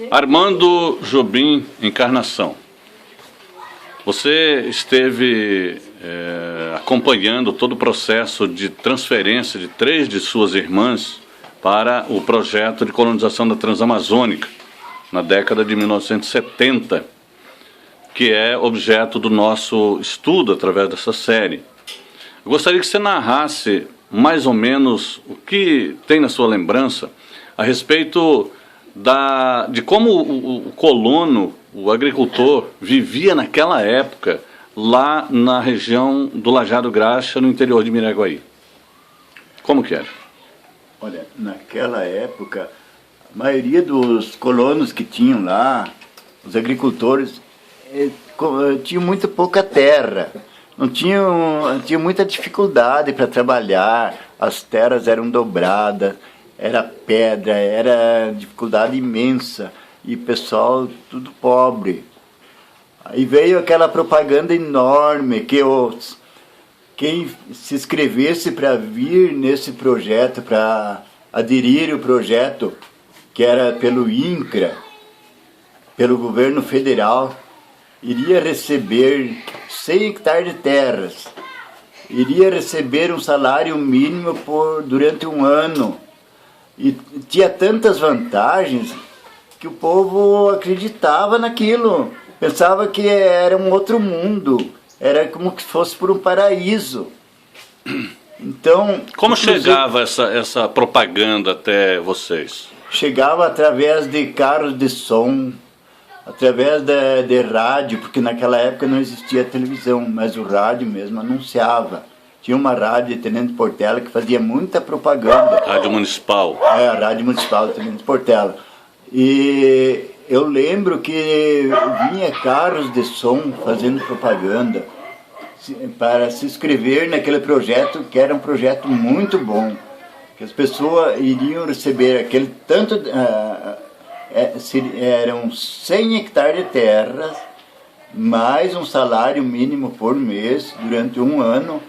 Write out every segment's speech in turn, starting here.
Armando Jobim Encarnação, você esteve acompanhando todo o processo de transferência de 3 de suas irmãs para o projeto de colonização da Transamazônica, na década de 1970, que é objeto do nosso estudo através dessa série. Eu gostaria que você narrasse mais ou menos o que tem na sua lembrança a respeito de como o colono, o agricultor, vivia naquela época lá na região do Lajeado Graxa, no interior de Miraguaí. Como que era? Olha, naquela época, a maioria dos colonos que tinham lá, os agricultores, tinham muito pouca terra. Não tinham muita dificuldade para trabalhar, as terras eram dobradas, era pedra, era dificuldade imensa, e o pessoal tudo pobre. Aí veio aquela propaganda enorme que quem se inscrevesse para vir nesse projeto, para aderir ao projeto, que era pelo INCRA, pelo governo federal, iria receber 100 hectares de terras, iria receber um salário mínimo durante um ano. E tinha tantas vantagens que o povo acreditava naquilo, pensava que era um outro mundo, era como que fosse por um paraíso. Então, como chegava essa propaganda até vocês? Chegava através de carros de som, através de rádio, porque naquela época não existia televisão, mas o rádio mesmo anunciava. Tinha uma rádio de Tenente Portela que fazia muita propaganda. Rádio Municipal. A Rádio Municipal de Tenente Portela. E eu lembro que vinha carros de som fazendo propaganda para se inscrever naquele projeto, que era um projeto muito bom. Que as pessoas iriam receber aquele tanto... eram 100 hectares de terras, mais um salário mínimo por mês durante um ano,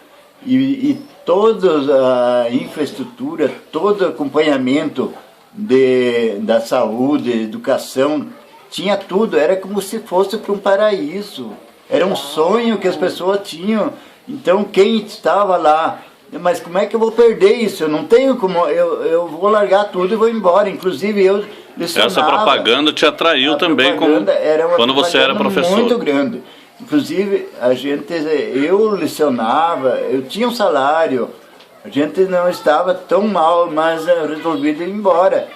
e toda a infraestrutura, todo o acompanhamento da saúde, educação, tinha tudo, era como se fosse para um paraíso, era um sonho que as pessoas tinham. Então quem estava lá, mas como é que eu vou perder isso? Eu não tenho como, eu vou largar tudo e vou embora. Inclusive eu lecionava. Essa propaganda te atraiu também quando você era professor. Muito grande. Inclusive eu lecionava, eu tinha um salário, a gente não estava tão mal, mas resolvi ir embora.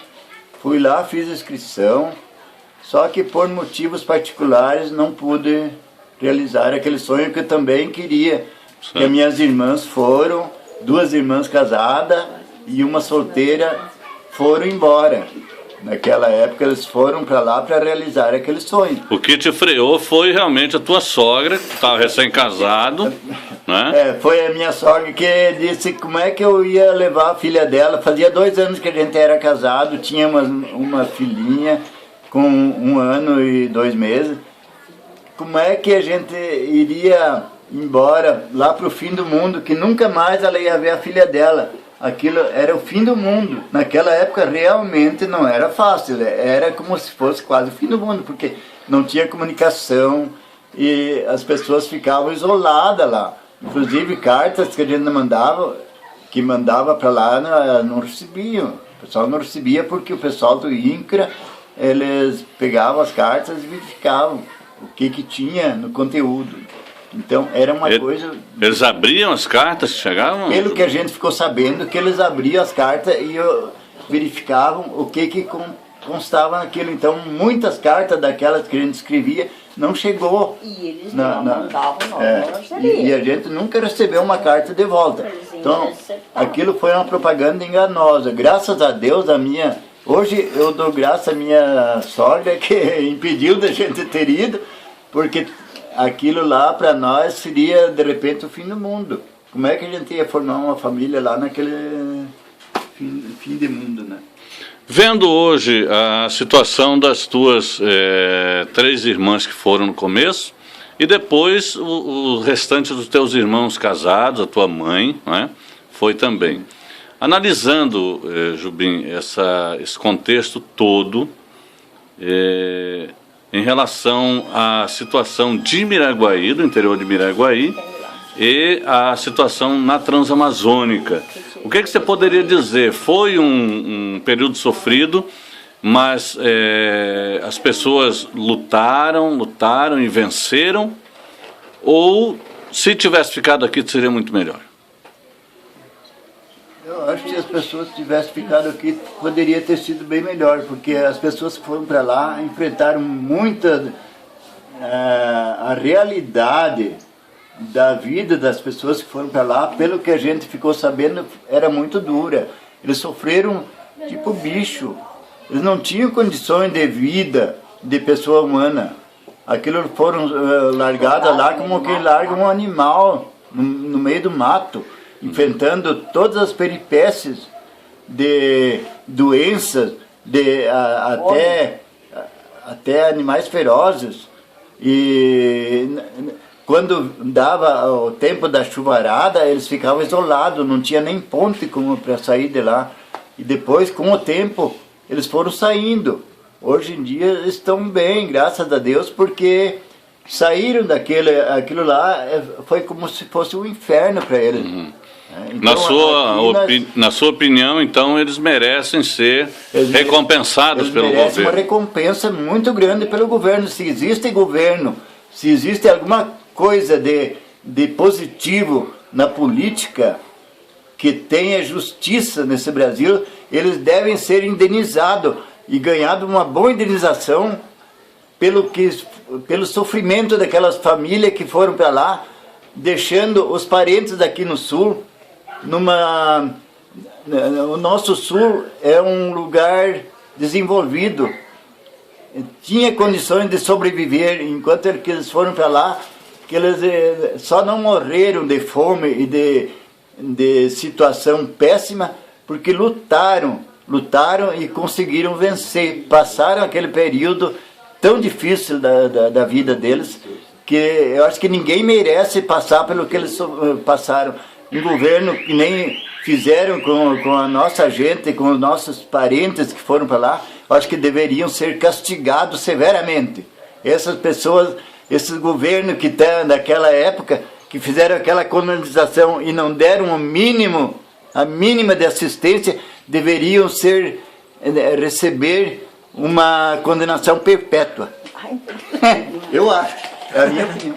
Fui lá, fiz a inscrição, só que por motivos particulares não pude realizar aquele sonho que eu também queria. Certo. Que as minhas irmãs foram, 2 irmãs casadas e uma solteira foram embora. Naquela época eles foram para lá para realizar aquele sonho. O que te freou foi realmente a tua sogra, que estava recém-casado, né? Foi a minha sogra que disse como é que eu ia levar a filha dela. Fazia 2 anos que a gente era casado, tinha uma filhinha com 1 ano e 2 meses. Como é que a gente iria embora lá para o fim do mundo, que nunca mais ela ia ver a filha dela? Aquilo era o fim do mundo. Naquela época realmente não era fácil, era como se fosse quase o fim do mundo, porque não tinha comunicação e as pessoas ficavam isoladas lá. Inclusive cartas que a gente mandava para lá, não recebiam. O pessoal não recebia porque o pessoal do INCRA, eles pegavam as cartas e verificavam o que tinha no conteúdo. Então era uma coisa... Eles abriam as cartas que chegavam? Pelo que a gente ficou sabendo, que eles abriam as cartas e verificavam o que constava naquilo. Então muitas cartas daquelas que a gente escrevia não chegou. E eles não mandavam, e a gente nunca recebeu uma carta de volta. Então aquilo foi uma propaganda enganosa. Graças a Deus, hoje eu dou graças à minha sogra que impediu da gente ter ido, porque aquilo lá para nós seria de repente o fim do mundo. Como é que a gente ia formar uma família lá naquele fim de mundo, né? Vendo hoje a situação das tuas 3 irmãs que foram no começo, e depois o restante dos teus irmãos casados, a tua mãe, né, foi também. Analisando, Jubim, esse contexto todo, em relação à situação de Miraguaí, do interior de Miraguaí, e a situação na Transamazônica. O que você poderia dizer? Foi um período sofrido, mas as pessoas lutaram e venceram, ou se tivesse ficado aqui seria muito melhor? Eu acho que se as pessoas tivessem ficado aqui poderia ter sido bem melhor, porque as pessoas que foram para lá enfrentaram muita a realidade da vida das pessoas que foram para lá. Pelo que a gente ficou sabendo, era muito dura. Eles sofreram tipo bicho. Eles não tinham condições de vida de pessoa humana. Aquilo foram largados lá como que larga um animal no meio do mato, enfrentando todas as peripécias de doenças, até animais ferozes. E quando dava o tempo da chuvarada, eles ficavam isolados, não tinha nem ponte para sair de lá. E depois, com o tempo, eles foram saindo. Hoje em dia estão bem, graças a Deus, porque saíram aquilo lá, foi como se fosse um inferno para eles. Então, na sua opinião, então, eles merecem ser recompensados pelo governo? Eles merecem uma recompensa muito grande pelo governo. Se existe governo, se existe alguma coisa de positivo na política, que tenha justiça nesse Brasil, eles devem ser indenizados e ganhar uma boa indenização pelo sofrimento daquelas famílias que foram para lá, deixando os parentes aqui no sul. O nosso sul é um lugar desenvolvido, tinha condições de sobreviver, enquanto eles foram para lá, que eles só não morreram de fome e de situação péssima, porque lutaram e conseguiram vencer, passaram aquele período tão difícil da vida deles, que eu acho que ninguém merece passar pelo que eles passaram. Um governo que nem fizeram com a nossa gente, com os nossos parentes que foram para lá, eu acho que deveriam ser castigados severamente. Essas pessoas, esses governos que estão naquela época, que fizeram aquela colonização e não deram a mínima de assistência, deveriam receber uma condenação perpétua. Eu acho, é a minha opinião.